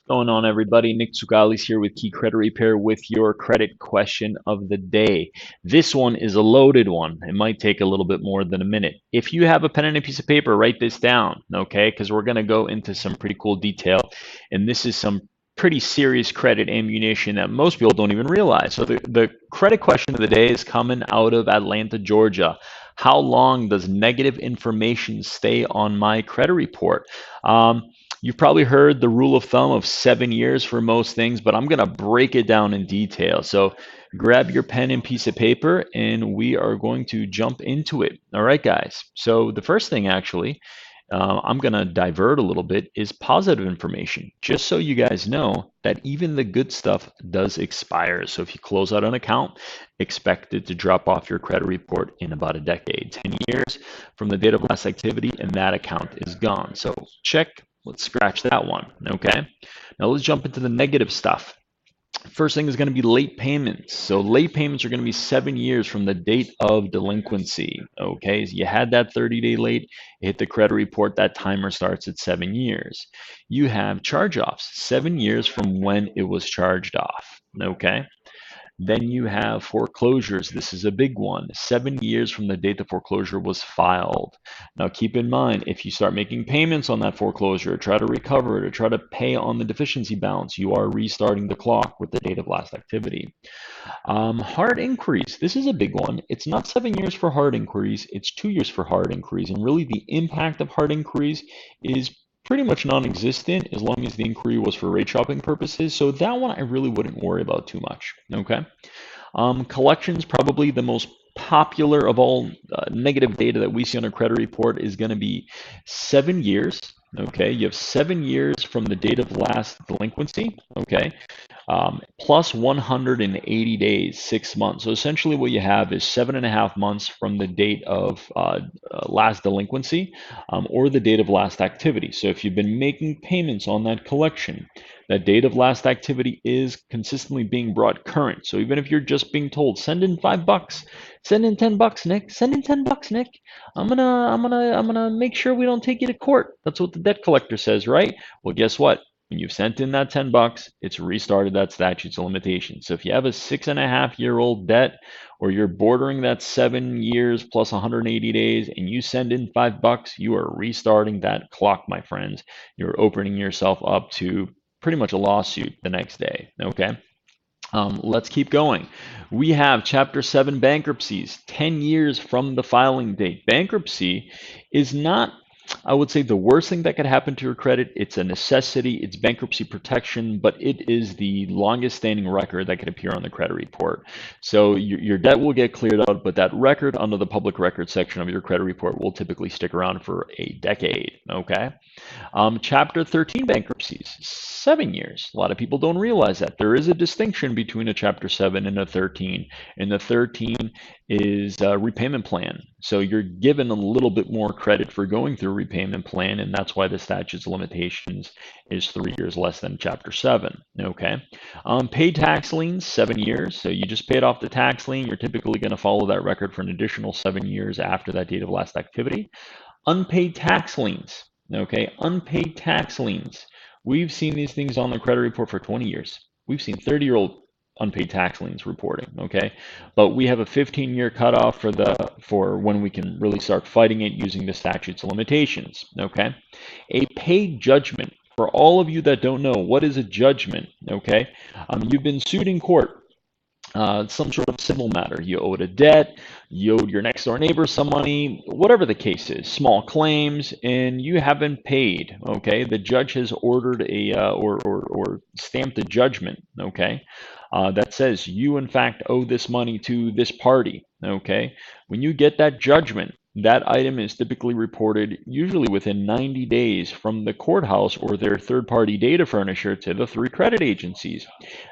Going on, everybody? Nick Tsoukalis here with Key Credit Repair with your credit question of the day. This one is a loaded one. It might take a little bit more than a minute. If you have a pen and a piece of paper, write this down, okay? Because we're going to go into some pretty cool detail. And this is some pretty serious credit ammunition that most people don't even realize. So the credit question of the day is coming out of Atlanta, Georgia. How long does negative information stay on my credit report? You've probably heard the rule of thumb of 7 years for most things, but I'm going to break it down in detail. So grab your pen and piece of paper, and we are going to jump into it. All right, guys. So the first thing, actually, I'm going to divert a little bit, is positive information, just so you guys know that even the good stuff does expire. So if you close out an account, expect it to drop off your credit report in about a decade, 10 years from the date of last activity, and that account is gone. So check. Let's scratch that one, okay? Now let's jump into the negative stuff. First thing is going to be late payments. So late payments are going to be 7 years from the date of delinquency, okay? So you had that 30-day late, hit the credit report, that timer starts at 7 years. You have charge-offs, 7 years from when it was charged off, okay? Then you have foreclosures. This is a big one. 7 years from the date the foreclosure was filed. Now keep in mind, if you start making payments on that foreclosure, try to recover it, or try to pay on the deficiency balance, you are restarting the clock with the date of last activity. Hard inquiries. This is a big one. It's not 7 years for hard inquiries. It's 2 years for hard inquiries. And really the impact of hard inquiries is pretty much non-existent as long as the inquiry was for rate shopping purposes. So that one I really wouldn't worry about too much. Okay. Collections, probably the most popular of all negative data that we see on a credit report, is going to be 7 years. Okay, you have 7 years from the date of last delinquency. Okay, plus 180 days, 6 months. So essentially what you have is 7.5 months from the date of last delinquency or the date of last activity. So if you've been making payments on that collection, that date of last activity is consistently being brought current. So even if you're just being told, send in $5, send in $10, Nick, send in $10, Nick. I'm gonna make sure we don't take you to court. That's what the debt collector says, right? Well, guess what? When you've sent in that $10, it's restarted that statute of limitations. So if you have a 6.5-year-old debt, or you're bordering that 7 years plus 180 days, and you send in $5, you are restarting that clock, my friends. You're opening yourself up to pretty much a lawsuit the next day. Okay. Let's keep going. We have Chapter 7 bankruptcies, 10 years from the filing date. Bankruptcy is not, I would say, the worst thing that could happen to your credit. It's a necessity. It's bankruptcy protection, but it is the longest standing record that could appear on the credit report. So your debt will get cleared out, but that record under the public record section of your credit report will typically stick around for a decade. Okay. Chapter 13 bankruptcies, 7 years. A lot of people don't realize that. There is a distinction between a Chapter 7 and a 13. And the 13 is a repayment plan. So you're given a little bit more credit for going through a repayment plan, and that's why the statute of limitations is 3 years less than Chapter 7. Okay. Paid tax liens, 7 years. So you just paid off the tax lien. You're typically going to follow that record for an additional 7 years after that date of last activity. Unpaid tax liens. Okay, unpaid tax liens. We've seen these things on the credit report for 20 years. We've seen 30-year-old unpaid tax liens reporting. Okay, but we have a 15-year cutoff for when we can really start fighting it using the statutes of limitations. Okay, a paid judgment. For all of you that don't know, what is a judgment? Okay, you've been sued in court. Some sort of civil matter. You owed a debt, you owed your next door neighbor some money, whatever the case is, small claims, and you haven't paid. Okay, the judge has ordered or stamped a judgment. Okay, that says you in fact owe this money to this party. Okay, when you get that judgment, that item is typically reported usually within 90 days from the courthouse or their third-party data furnisher to the 3 credit agencies.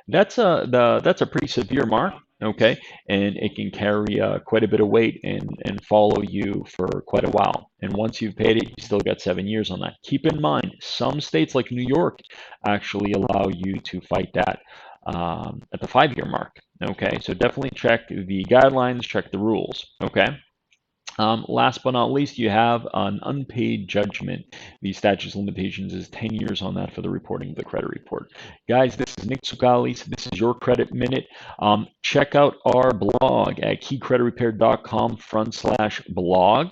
That's a pretty severe mark, okay, and it can carry quite a bit of weight and follow you for quite a while. And once you've paid it, you still got 7 years on that. Keep in mind, some states like New York actually allow you to fight that at the 5-year mark. Okay, so definitely check the guidelines, check the rules. Okay. Last but not least, you have an unpaid judgment. The statute of limitations is 10 years on that for the reporting of the credit report. Guys, this is Nick Tsoukalis. This is your Credit Minute. Check out our blog at keycreditrepair.com/blog.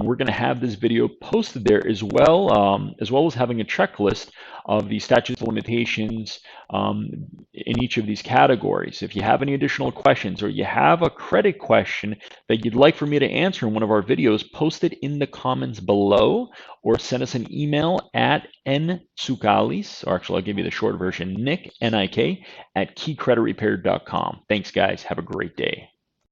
We're going to have this video posted there as well as having a checklist of the statute of limitations in each of these categories. If you have any additional questions or you have a credit question that you'd like for me to answer in one of our videos, post it in the comments below or send us an email at ntsoukalis, or actually I'll give you the short version, Nick, N-I-K, at keycreditrepair.com. Thanks guys, have a great day.